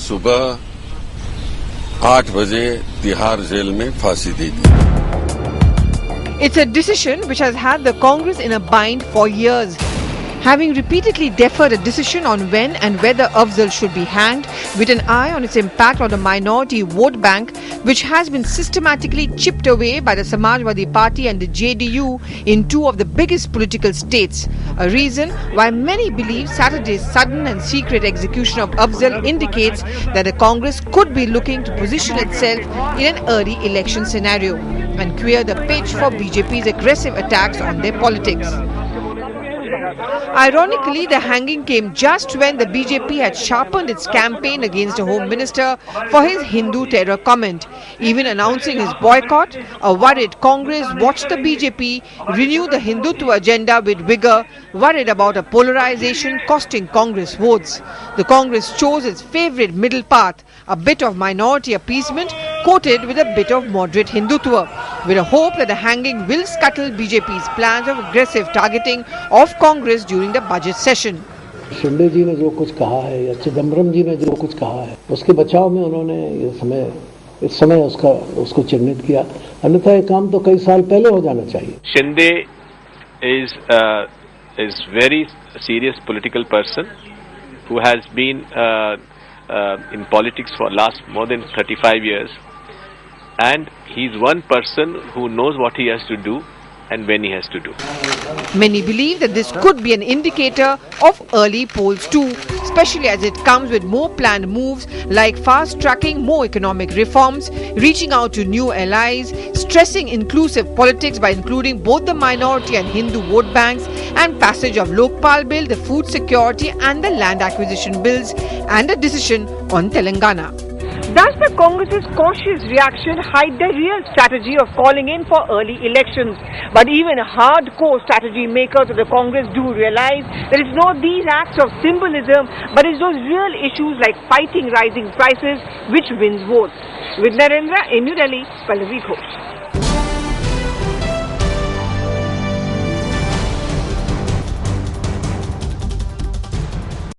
सुबह 8 बजे तिहाड़ जेल में फांसी दी थी। It's a decision which has had the Congress in a bind for years. Having repeatedly deferred a decision on when and whether Afzal should be hanged, with an eye on its impact on the minority vote bank, which has been systematically chipped away by the Samajwadi Party and the JDU in two of the biggest political states. A reason why many believe Saturday's sudden and secret execution of Afzal indicates that the Congress could be looking to position itself in an early election scenario and clear the pitch for BJP's aggressive attacks on their politics. Ironically, the hanging came just when the BJP had sharpened its campaign against the Home Minister for his Hindu terror comment, even announcing his boycott. A worried Congress watched the BJP renew the Hindutva agenda with vigor, worried about a polarization costing Congress votes. The Congress chose its favourite middle path, a bit of minority appeasement coated with a bit of moderate Hindutva, with a hope that the hanging will scuttle BJP's plans of aggressive targeting of Congress during the budget session. Shinde जी ने जो कुछ कहा है या चिदम्बरम जी ने जो कुछ कहा है उसके बचाव में उन्होंने इस समय उसको चिन्हित किया, अन्यथा ये काम तो कई साल पहले हो जाना चाहिए। Shinde is very serious political person who has been in politics for last more than 35 years, and he's one person who knows what he has to do and when he has to do. Many believe that this could be an indicator of early polls too, especially as it comes with more planned moves like fast-tracking more economic reforms, reaching out to new allies, stressing inclusive politics by including both the minority and Hindu vote banks, and passage of Lokpal Bill, the food security and the land acquisition bills, and a decision on Telangana. Does the Congress's cautious reaction hide the real strategy of calling in for early elections? But even hardcore strategy makers of the Congress do realize that it's not these acts of symbolism, but it's those real issues like fighting rising prices which wins votes. With Narendra in New Delhi, Pallavi Ghosh.